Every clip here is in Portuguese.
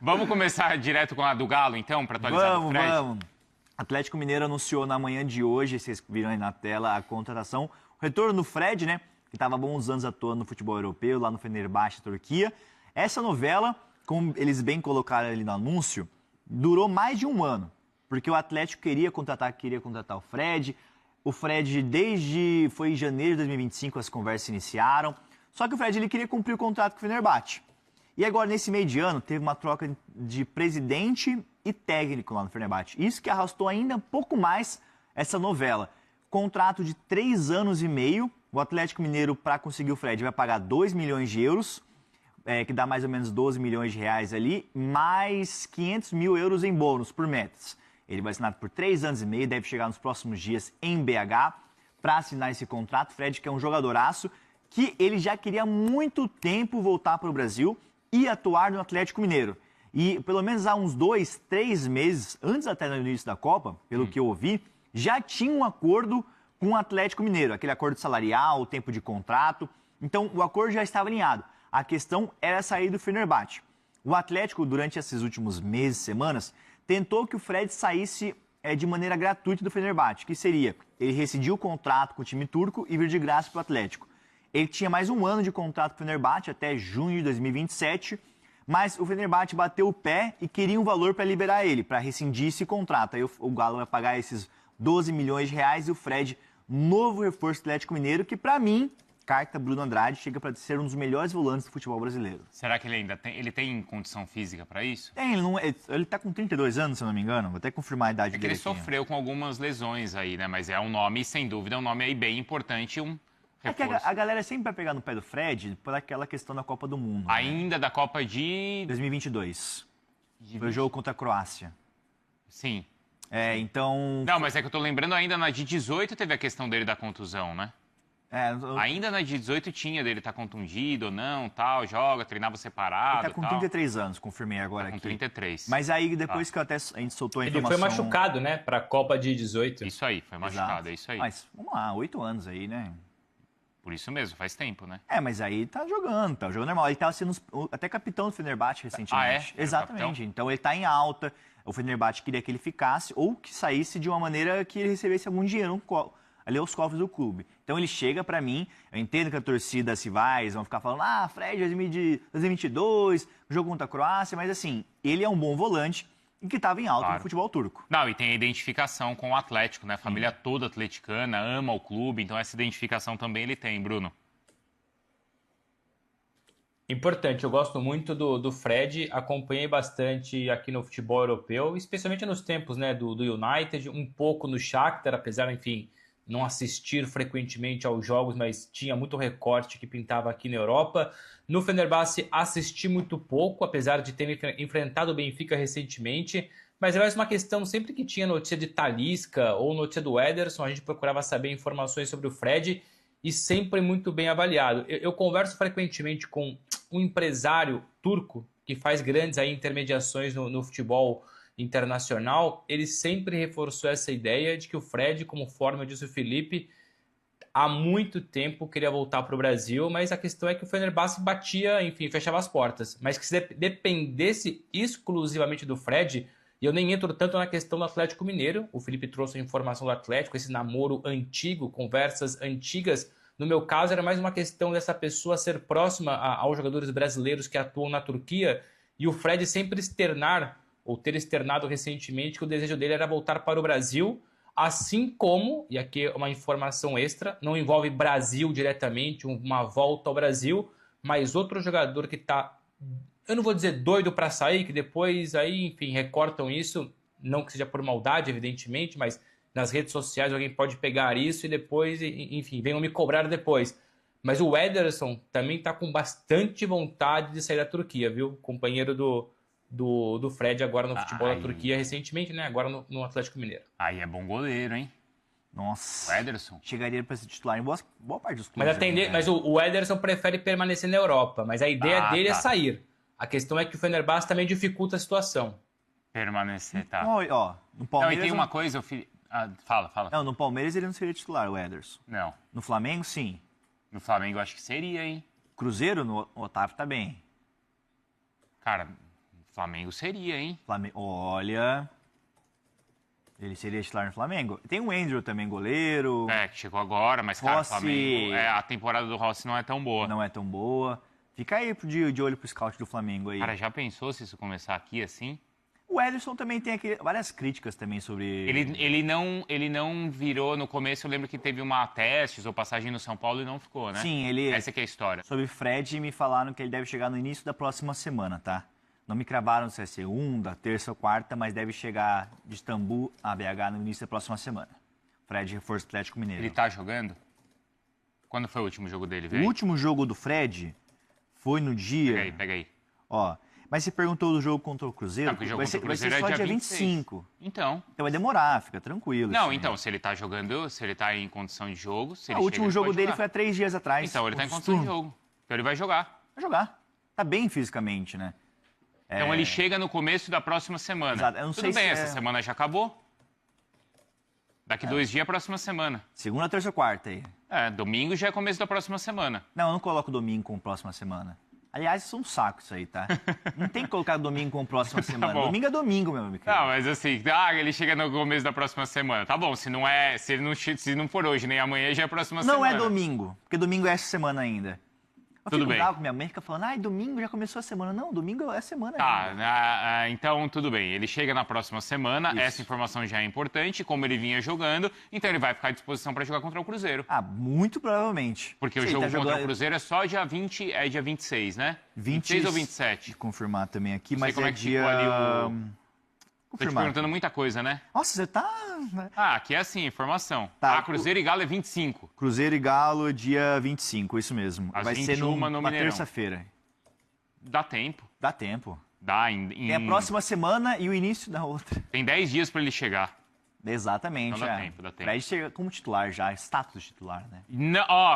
Vamos começar direto com a do Galo, então, para atualizar o Fred? Vamos. Atlético Mineiro anunciou na manhã de hoje, vocês viram aí na tela, a contratação. O retorno do Fred, né? Que estava há bons anos atuando no futebol europeu, lá no Fenerbahçe, Turquia. Essa novela, como eles bem colocaram ali no anúncio, durou mais de um ano. Porque o Atlético queria contratar o Fred. O Fred, foi em janeiro de 2025, as conversas iniciaram. Só que o Fred ele queria cumprir o contrato com o Fenerbahçe. E agora, nesse meio de ano, teve uma troca de presidente e técnico lá no Fenerbahçe. Isso que arrastou ainda um pouco mais essa novela. Contrato de 3 anos e meio. O Atlético Mineiro, para conseguir o Fred, vai pagar 2 milhões de euros, que dá mais ou menos 12 milhões de reais ali, mais 500 mil euros em bônus por metas. Ele vai assinar por 3 anos e meio, deve chegar nos próximos dias em BH para assinar esse contrato. Fred, que é um jogadoraço, que ele já queria há muito tempo voltar para o Brasil e atuar no Atlético Mineiro. E pelo menos há uns 2, 3 meses, antes até do início da Copa, pelo que eu ouvi, já tinha um acordo com o Atlético Mineiro, aquele acordo salarial, o tempo de contrato. Então, o acordo já estava alinhado. A questão era sair do Fenerbahçe. O Atlético, durante esses últimos meses, semanas, tentou que o Fred saísse de maneira gratuita do Fenerbahçe, que seria ele rescindir o contrato com o time turco e vir de graça para o Atlético. Ele tinha mais um ano de contrato com o Fenerbahçe até junho de 2027, mas o Fenerbahçe bateu o pé e queria um valor para liberar ele, para rescindir esse contrato. Aí o Galo vai pagar esses 12 milhões de reais e o Fred, novo reforço do Atlético Mineiro, que para mim, carta Bruno Andrade, chega para ser um dos melhores volantes do futebol brasileiro. Será que ele ainda tem condição física para isso? Tem, ele tá com 32 anos, se eu não me engano, vou até confirmar a idade dele. Ele sofreu com algumas lesões aí, né? Mas é um nome, sem dúvida, é um nome aí bem importante, É que a galera sempre vai pegar no pé do Fred por aquela questão da Copa do Mundo. Ainda da Copa de 2022. Foi o jogo contra a Croácia. Sim. Então... Não, mas é que eu tô lembrando ainda na de 18 teve a questão dele da contusão, né? Ainda na de 18 tinha dele estar contundido ou não, tal, joga, treinava separado. Ele tá com 33 anos, confirmei agora aqui. Com 33. Mas aí depois que a gente soltou a informação... Ele foi machucado, né, pra Copa de 18. Isso aí, foi machucado, Exato. É isso aí. Mas, vamos lá, 8 anos aí, né? Por isso mesmo, faz tempo, né? Mas aí tá jogando normal. Ele tava sendo até capitão do Fenerbahçe recentemente. Exatamente. Então ele tá em alta. O Fenerbahçe queria que ele ficasse ou que saísse de uma maneira que ele recebesse algum dinheiro ali aos cofres do clube. Então ele chega pra mim, eu entendo que a torcida se vai, eles vão ficar falando, Fred 2022, jogo contra a Croácia, mas assim, ele é um bom volante e que estava em alta no futebol turco. Não, e tem a identificação com o Atlético, né? A família toda atleticana ama o clube, então essa identificação também ele tem, Bruno. Importante, eu gosto muito do Fred, acompanhei bastante aqui no futebol europeu, especialmente nos tempos, né, do United, um pouco no Shakhtar, apesar, enfim, não assistir frequentemente aos jogos, mas tinha muito recorte que pintava aqui na Europa. No Fenerbahçe assisti muito pouco, apesar de ter enfrentado o Benfica recentemente, mas é mais uma questão, sempre que tinha notícia de Talisca ou notícia do Ederson, a gente procurava saber informações sobre o Fred e sempre muito bem avaliado. Eu converso frequentemente com um empresário turco que faz grandes aí intermediações no futebol internacional. Ele sempre reforçou essa ideia de que o Fred, conforme disse o Felipe, há muito tempo queria voltar para o Brasil, mas a questão é que o Fenerbahçe batia, enfim, fechava as portas. Mas que se dependesse exclusivamente do Fred, e eu nem entro tanto na questão do Atlético Mineiro, o Felipe trouxe a informação do Atlético, esse namoro antigo, conversas antigas. No meu caso, era mais uma questão dessa pessoa ser próxima aos jogadores brasileiros que atuam na Turquia, e o Fred sempre ou ter externado recentemente que o desejo dele era voltar para o Brasil, assim como, e aqui é uma informação extra, não envolve Brasil diretamente, uma volta ao Brasil, mas outro jogador que está, eu não vou dizer doido para sair, que depois aí, enfim, recortam isso, não que seja por maldade, evidentemente, mas nas redes sociais alguém pode pegar isso e depois, enfim, venham me cobrar depois. Mas o Ederson também está com bastante vontade de sair da Turquia, viu? Companheiro do Fred agora no futebol da Turquia recentemente, né? Agora no Atlético Mineiro. Aí é bom goleiro, hein? Nossa. O Ederson. Chegaria para ser titular em boa parte dos clubes. Mas o Ederson prefere permanecer na Europa, mas a ideia dele é sair. A questão é que o Fenerbahçe também dificulta a situação. Permanecer, tá. No Palmeiras... Não, e tem uma coisa... Fala. Não, no Palmeiras ele não seria titular, o Ederson. Não. No Flamengo, sim. No Flamengo eu acho que seria, hein? Cruzeiro, o Otávio tá bem. Cara, Flamengo seria, hein? Olha... Ele seria titular no Flamengo. Tem o Andrew também, goleiro. Que chegou agora, mas, cara, o Flamengo, a temporada do Rossi não é tão boa. Não é tão boa. Fica aí de olho pro scout do Flamengo aí. Cara, já pensou se isso começar aqui assim? O Ederson também tem várias críticas também sobre... Ele não virou no começo, eu lembro que teve uma testes ou passagem no São Paulo e não ficou, né? Sim, Essa que é a história. Sobre Fred, me falaram que ele deve chegar no início da próxima semana, tá? Não me cravaram se é segunda, terça ou quarta, mas deve chegar de Istambul a BH no início da próxima semana. Fred, reforço Atlético Mineiro. Ele tá jogando? Quando foi o último jogo dele, velho? O último jogo do Fred foi no dia... Pega aí. Ó, mas você perguntou do jogo contra o Cruzeiro? Não, vai ser só dia 25. Então vai demorar, fica tranquilo. Não, então, se ele tá jogando, se ele tá em condição de jogo... O último jogo dele foi há 3 dias atrás. Então, ele tá em condição de jogo. Então ele vai jogar. Vai jogar. Tá bem fisicamente, né? Então ele chega no começo da próxima semana. Exato. Eu não Tudo sei bem, se essa semana já acabou. Daqui 2 dias é a próxima semana. Segunda, terça ou quarta aí. Domingo já é começo da próxima semana. Não, eu não coloco domingo com próxima semana. Aliás, isso é um saco isso aí, tá? Não tem que colocar domingo com próxima semana. Tá domingo é domingo, meu amigo. Não, mas assim, ele chega no começo da próxima semana. Tá bom, se não for hoje nem amanhã, já é a próxima semana. Não é domingo, porque domingo é essa semana ainda. Eu tudo fico bem. bravo com minha mãe, fica falando, domingo já começou a semana. Não, domingo é semana ainda. Então tudo bem. Ele chega na próxima semana, Isso. Essa informação já é importante, como ele vinha jogando, então ele vai ficar à disposição para jogar contra o Cruzeiro. Muito provavelmente. Porque o jogo contra o Cruzeiro é só dia 20, é dia 26, né? 26 ou 27? Vou confirmar também aqui, mas como é é que dia... ficou ali Tô te Confirmar. perguntando muita coisa, né? Nossa, você tá... Aqui é assim, informação. Tá, Cruzeiro e Galo é 25. Cruzeiro e Galo, dia 25, isso mesmo. Às vai 21 ser numa no Mineirão. terça-feira. Dá tempo. Dá tempo. Dá. Tem a próxima semana e o início da outra. Tem 10 dias para ele chegar. Exatamente. Então dá tempo, dá tempo. Fred chega como titular já, status de titular, né?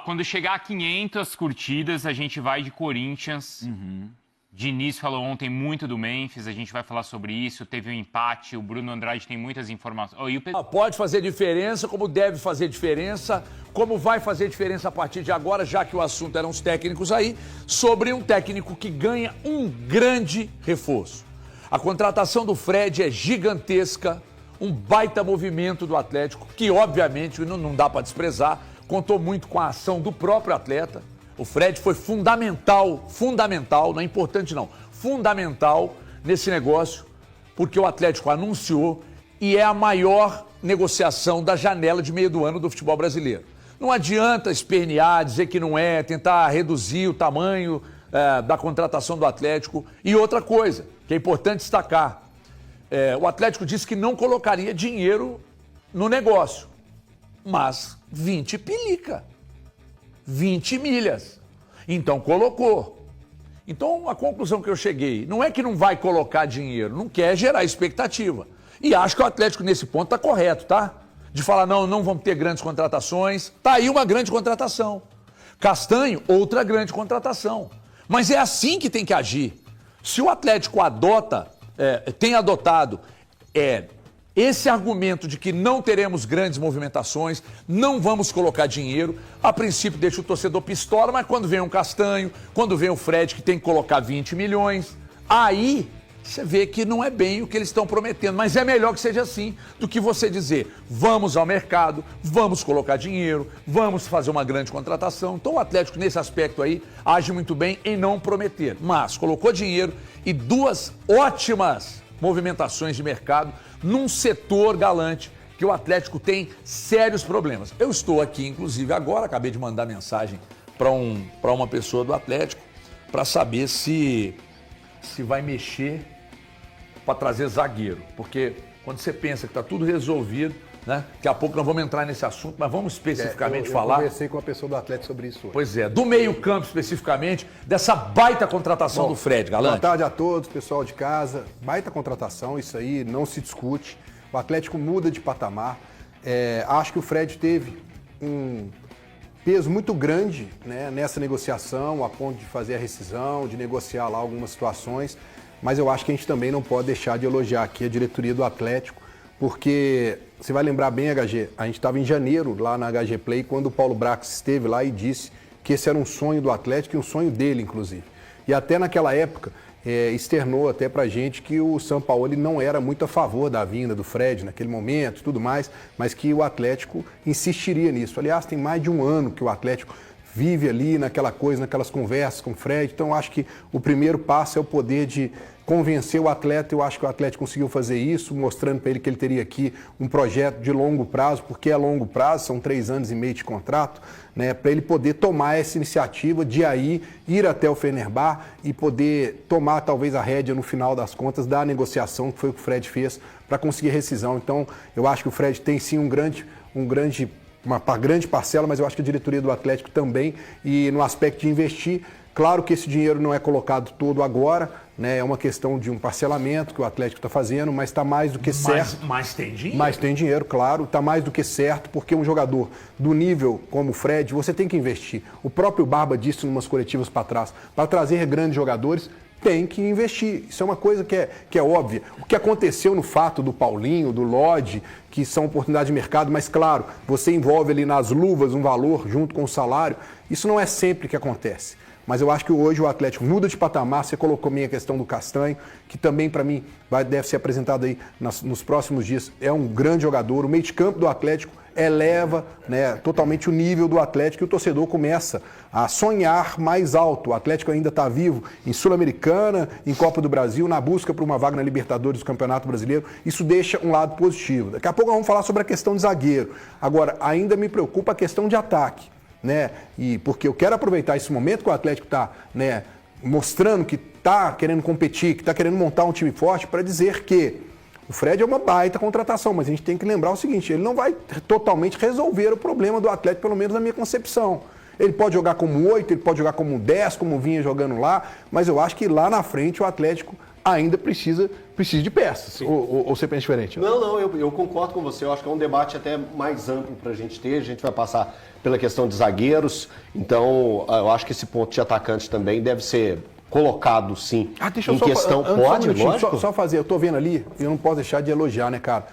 Quando chegar a 500 curtidas, a gente vai de Corinthians. Diniz falou ontem muito do Memphis, a gente vai falar sobre isso. Teve um empate, o Bruno Andrade tem muitas informações. Pode fazer diferença, como deve fazer diferença, como vai fazer diferença a partir de agora, já que o assunto eram os técnicos aí, sobre um técnico que ganha um grande reforço. A contratação do Fred é gigantesca, um baita movimento do Atlético, que obviamente não dá para desprezar, contou muito com a ação do próprio atleta. O Fred foi fundamental, não é importante não, fundamental nesse negócio, porque o Atlético anunciou e é a maior negociação da janela de meio do ano do futebol brasileiro. Não adianta espernear, dizer que não é, tentar reduzir o tamanho da contratação do Atlético. E outra coisa, que é importante destacar, o Atlético disse que não colocaria dinheiro no negócio, mas 20 pilica. 20 milhas. Então colocou. Então a conclusão que eu cheguei, não é que não vai colocar dinheiro, não quer gerar expectativa. E acho que o Atlético nesse ponto está correto, tá? De falar, não vamos ter grandes contratações. Tá aí uma grande contratação. Castanho, outra grande contratação. Mas é assim que tem que agir. Se o Atlético tem adotado esse argumento de que não teremos grandes movimentações, não vamos colocar dinheiro, a princípio deixa o torcedor pistola, mas quando vem um Castanho, quando vem o Fred que tem que colocar 20 milhões, aí você vê que não é bem o que eles estão prometendo, mas é melhor que seja assim do que você dizer, vamos ao mercado, vamos colocar dinheiro, vamos fazer uma grande contratação. Então o Atlético nesse aspecto aí age muito bem em não prometer, mas colocou dinheiro e 2 ótimas movimentações de mercado num setor galante que o Atlético tem sérios problemas. Eu estou aqui, inclusive, agora, acabei de mandar mensagem para uma pessoa do Atlético para saber se vai mexer para trazer zagueiro. Porque quando você pensa que está tudo resolvido, né? Daqui a pouco nós vamos entrar nesse assunto, mas vamos especificamente falar. Eu conversei com a pessoa do Atlético sobre isso hoje. Pois é, do meio-campo especificamente, dessa baita contratação do Fred, Galante. Boa tarde a todos, pessoal de casa. Baita contratação, isso aí não se discute. O Atlético muda de patamar. Acho que o Fred teve um peso muito grande, né, nessa negociação, a ponto de fazer a rescisão, de negociar lá algumas situações. Mas eu acho que a gente também não pode deixar de elogiar aqui a diretoria do Atlético, porque você vai lembrar bem, HG, a gente estava em janeiro lá na HG Play, quando o Paulo Brax esteve lá e disse que esse era um sonho do Atlético e um sonho dele, inclusive. E até naquela época externou até pra gente que o Sampaoli não era muito a favor da vinda do Fred naquele momento e tudo mais, mas que o Atlético insistiria nisso. Aliás, tem mais de um ano que o Atlético vive ali naquela coisa, naquelas conversas com o Fred. Então, eu acho que o primeiro passo é o poder de convencer o atleta. Eu acho que o Atlético conseguiu fazer isso, mostrando para ele que ele teria aqui um projeto de longo prazo, porque é longo prazo, são 3 anos e meio de contrato, né, para ele poder tomar essa iniciativa de aí ir até o Fenerbahçe e poder tomar talvez a rédea no final das contas da negociação, que foi o que o Fred fez para conseguir rescisão. Então, eu acho que o Fred tem sim uma grande parcela, mas eu acho que a diretoria do Atlético também, e no aspecto de investir, claro que esse dinheiro não é colocado todo agora, né? É uma questão de um parcelamento que o Atlético está fazendo, mas está mais do que certo. Mas tem dinheiro? Mas tem dinheiro, claro, está mais do que certo, porque um jogador do nível como o Fred, você tem que investir. O próprio Barba disse em umas coletivas para trás, para trazer grandes jogadores, tem que investir. Isso é uma coisa que é óbvia. O que aconteceu no fato do Paulinho, do Lodge, que são oportunidades de mercado, mas claro, você envolve ali nas luvas um valor junto com o salário, isso não é sempre que acontece. Mas eu acho que hoje o Atlético muda de patamar. Você colocou minha questão do Castanho, que também para mim deve ser apresentado aí nos próximos dias. É um grande jogador. O meio de campo do Atlético eleva, né, totalmente o nível do Atlético, e o torcedor começa a sonhar mais alto. O Atlético ainda está vivo em Sul-Americana, em Copa do Brasil, na busca por uma vaga na Libertadores do Campeonato Brasileiro. Isso deixa um lado positivo. Daqui a pouco vamos falar sobre a questão de zagueiro. Agora, ainda me preocupa a questão de ataque, né? E porque eu quero aproveitar esse momento que o Atlético está, né, mostrando que está querendo competir, que está querendo montar um time forte, para dizer que o Fred é uma baita contratação, mas a gente tem que lembrar o seguinte: ele não vai totalmente resolver o problema do Atlético, pelo menos na minha concepção. Ele pode jogar como 8, ele pode jogar como 10, como vinha jogando lá, mas eu acho que lá na frente o Atlético ainda precisa de peças. Ou você pensa diferente? Não, eu concordo com você. Eu acho que é um debate até mais amplo para a gente ter. A gente vai passar pela questão de zagueiros. Então, eu acho que esse ponto de atacante também deve ser colocado, sim, deixa eu em questão. Pode, lógico. Só fazer, eu tô vendo ali, e eu não posso deixar de elogiar, né, cara?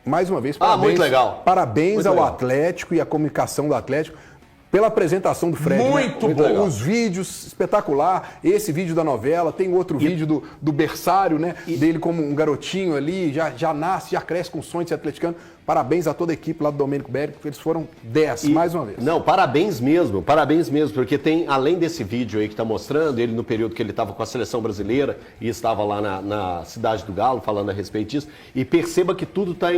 Mais uma vez, parabéns. Muito legal. Parabéns muito ao legal. Atlético e à comunicação do Atlético pela apresentação do Fred. Muito né? bom. Os vídeos, espetacular. Esse vídeo da novela, tem outro vídeo do berçário, né? Dele como um garotinho ali, já nasce, já cresce com o sonho de ser atleticano. Parabéns a toda a equipe lá do Domênico Berg, porque eles foram 10, mais uma vez. Não, parabéns mesmo, porque tem, além desse vídeo aí que está mostrando, ele no período que ele estava com a seleção brasileira e estava lá na Cidade do Galo, falando a respeito disso, e perceba que tudo está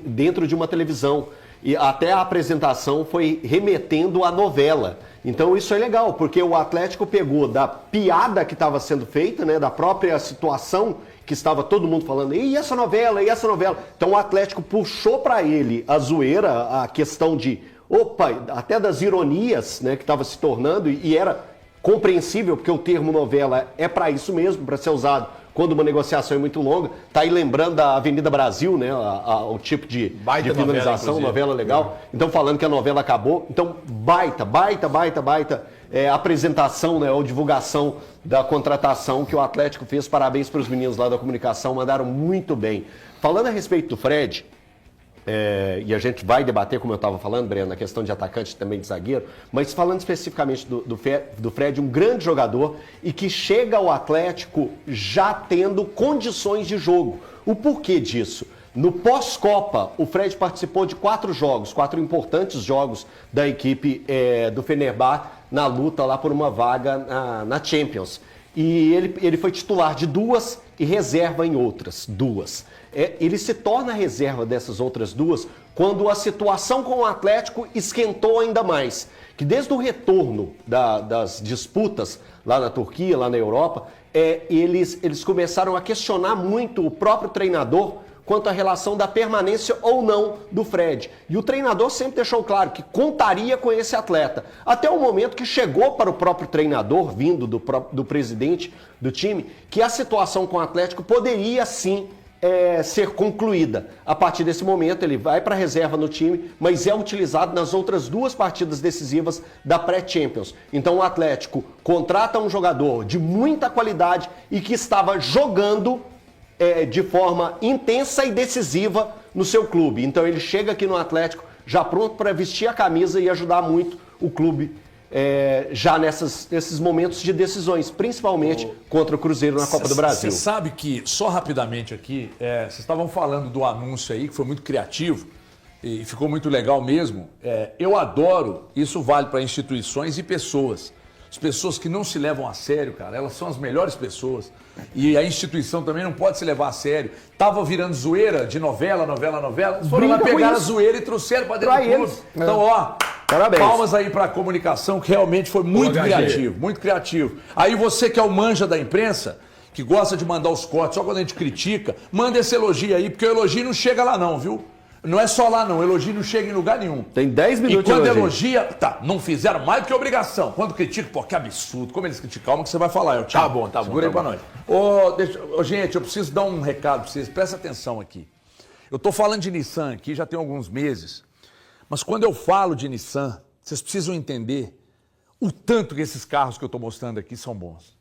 dentro de uma televisão. E até a apresentação foi remetendo à novela. Então isso é legal, porque o Atlético pegou da piada que estava sendo feita, né, da própria situação que estava todo mundo falando, e essa novela, e essa novela. Então o Atlético puxou para ele a zoeira, a questão de, até das ironias, né, que estava se tornando, e era compreensível, porque o termo novela é para isso mesmo, para ser usado quando uma negociação é muito longa. Tá aí lembrando da Avenida Brasil, né? O tipo de finalização, novela legal. Então, falando que a novela acabou. Então, baita apresentação, né? Ou divulgação da contratação que o Atlético fez. Parabéns para os meninos lá da comunicação, mandaram muito bem. Falando a respeito do Fred, e a gente vai debater, como eu estava falando, Breno, na questão de atacante e também de zagueiro, mas falando especificamente do Fred, um grande jogador e que chega ao Atlético já tendo condições de jogo. O porquê disso? No pós-Copa, o Fred participou de 4 importantes jogos da equipe do Fenerbahçe na luta lá por uma vaga na Champions. E ele foi titular de 2 e reserva em outras 2. Ele se torna reserva dessas outras 2 quando a situação com o Atlético esquentou ainda mais. Que desde o retorno das disputas lá na Turquia, lá na Europa, eles começaram a questionar muito o próprio treinador quanto à relação da permanência ou não do Fred. E o treinador sempre deixou claro que contaria com esse atleta. Até o momento que chegou para o próprio treinador, vindo do presidente do time, que a situação com o Atlético poderia sim ser concluída. A partir desse momento ele vai para a reserva no time, mas é utilizado nas outras 2 partidas decisivas da pré-Champions. Então o Atlético contrata um jogador de muita qualidade e que estava jogando de forma intensa e decisiva no seu clube. Então ele chega aqui no Atlético já pronto para vestir a camisa e ajudar muito o clube já nesses momentos de decisões, principalmente contra o Cruzeiro na Copa do Brasil. Você sabe que, só rapidamente aqui, vocês estavam falando do anúncio aí, que foi muito criativo e ficou muito legal mesmo. Eu adoro, isso vale para instituições e pessoas. As pessoas que não se levam a sério, cara, elas são as melhores pessoas. E a instituição também não pode se levar a sério. Tava virando zoeira de novela. Eles foram lá pegar a zoeira e trouxeram para dentro do clube. Então, ó, parabéns. Palmas aí para a comunicação, que realmente foi muito criativo, muito criativo. Aí você que é o manja da imprensa, que gosta de mandar os cortes só quando a gente critica, manda esse elogio aí, porque o elogio não chega lá não, viu? Não é só lá não, o elogio não chega em lugar nenhum. Tem 10 minutos de elogio. E quando elogio. elogia, não fizeram mais do que obrigação. Quando critica, pô, que absurdo. Como eles criticam, calma que você vai falar. Tá bom. Segura aí pra nós. Gente, eu preciso dar um recado pra vocês, presta atenção aqui. Eu tô falando de Nissan aqui já tem alguns meses, mas quando eu falo de Nissan, vocês precisam entender o tanto que esses carros que eu tô mostrando aqui são bons.